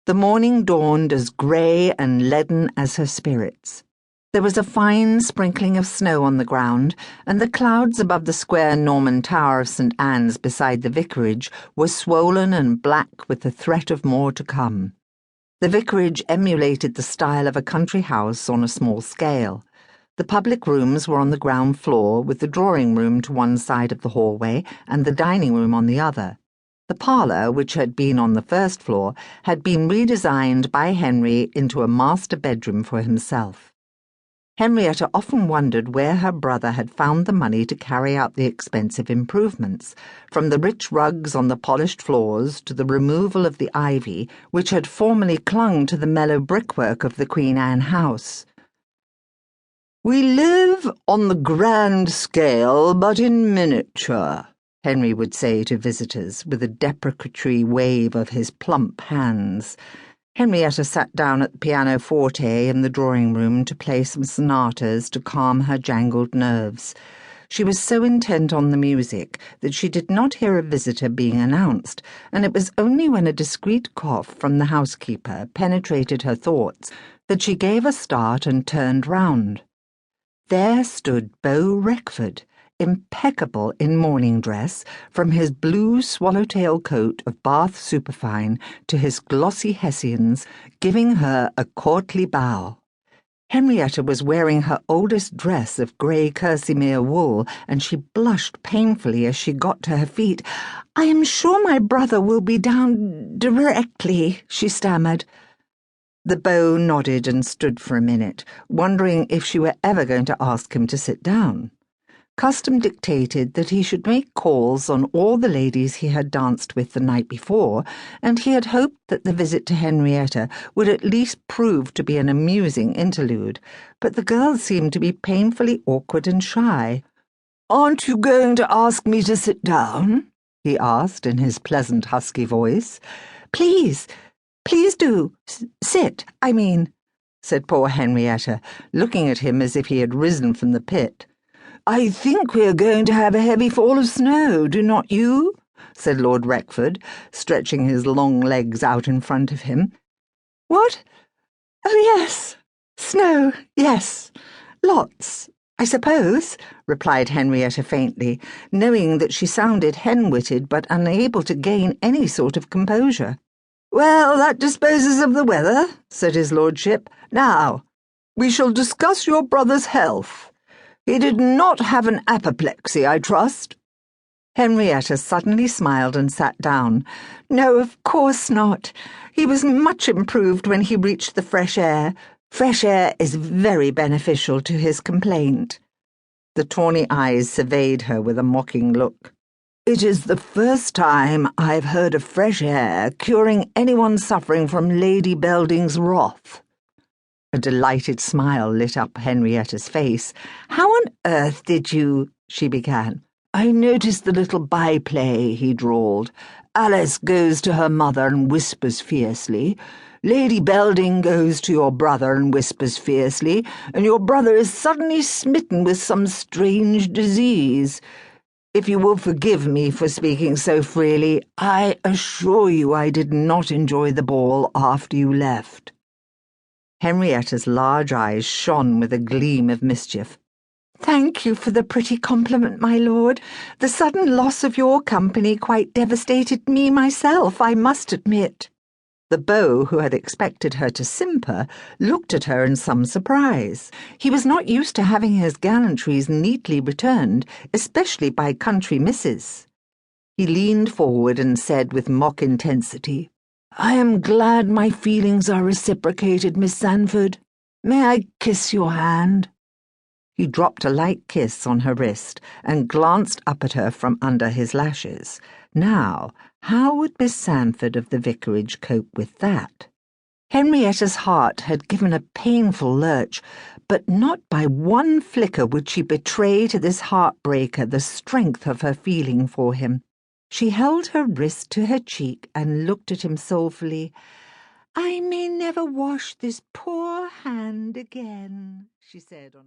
The morning dawned as grey and leaden as her spirits. There was a fine sprinkling of snow on the ground, and the clouds above the square Norman tower of St. Anne's beside the vicarage were swollen and black with the threat of more to come. The vicarage emulated the style of a country house on a small scale. The public rooms were on the ground floor, with the drawing-room to one side of the hallway and the dining-room on the other. The parlour, which had been on the first floor, had been redesigned by Henry into a master bedroom for himself. Henrietta often wondered where her brother had found the money to carry out the expensive improvements, from the rich rugs on the polished floors to the removal of the ivy which had formerly clung to the mellow brickwork of the Queen Anne house. "We live on the grand scale, but in miniature," Henry would say to visitors, with a deprecatory wave of his plump hands. Henrietta sat down at the pianoforte in the drawing-room to play some sonatas to calm her jangled nerves. She was so intent on the music that she did not hear a visitor being announced, and it was only when a discreet cough from the housekeeper penetrated her thoughts that she gave a start and turned round. There stood Beau Reckford, impeccable in morning dress, from his blue swallowtail coat of Bath superfine to his glossy hessians, giving her a courtly bow. Henrietta was wearing her oldest dress of grey kerseymere wool, and she blushed painfully as she got to her feet. "I am sure my brother will be down directly," she stammered. The beau nodded and stood for a minute, wondering if she were ever going to ask him to sit down. Custom dictated that he should make calls on all the ladies he had danced with the night before, and he had hoped that the visit to Henrietta would at least prove to be an amusing interlude, but the girl seemed to be painfully awkward and shy. "Aren't you going to ask me to sit down?" he asked in his pleasant husky voice. "Please do, sit, I mean," said poor Henrietta, looking at him as if he had risen from the pit. "I think we are going to have a heavy fall of snow, do not you?" said Lord Beckford, stretching his long legs out in front of him. "What? Oh, yes. Snow, yes. Lots, I suppose," replied Henrietta faintly, knowing that she sounded hen-witted but unable to gain any sort of composure. "Well, that disposes of the weather," said his lordship. "Now, we shall discuss your brother's health. He did not have an apoplexy, I trust?" Henrietta suddenly smiled and sat down. "No, of course not. He was much improved when he reached the fresh air. Fresh air is very beneficial to his complaint." The tawny eyes surveyed her with a mocking look. "It is the first time I've heard of fresh air curing anyone suffering from Lady Belding's wrath." A delighted smile lit up Henrietta's face. "How on earth did you—" she began. "I noticed the little byplay," he drawled. "Alice goes to her mother and whispers fiercely. Lady Belding goes to your brother and whispers fiercely, and your brother is suddenly smitten with some strange disease. If you will forgive me for speaking so freely, I assure you I did not enjoy the ball after you left." Henrietta's large eyes shone with a gleam of mischief. "Thank you for the pretty compliment, my lord. The sudden loss of your company quite devastated me myself, I must admit." The beau, who had expected her to simper, looked at her in some surprise. He was not used to having his gallantries neatly returned, especially by country misses. He leaned forward and said with mock intensity, "I am glad my feelings are reciprocated, Miss Sandford. May I kiss your hand?" He dropped a light kiss on her wrist and glanced up at her from under his lashes. Now, how would Miss Sandford of the vicarage cope with that? Henrietta's heart had given a painful lurch, but not by one flicker would she betray to this heartbreaker the strength of her feeling for him. She held her wrist to her cheek and looked at him soulfully. "I may never wash this poor hand again," she said.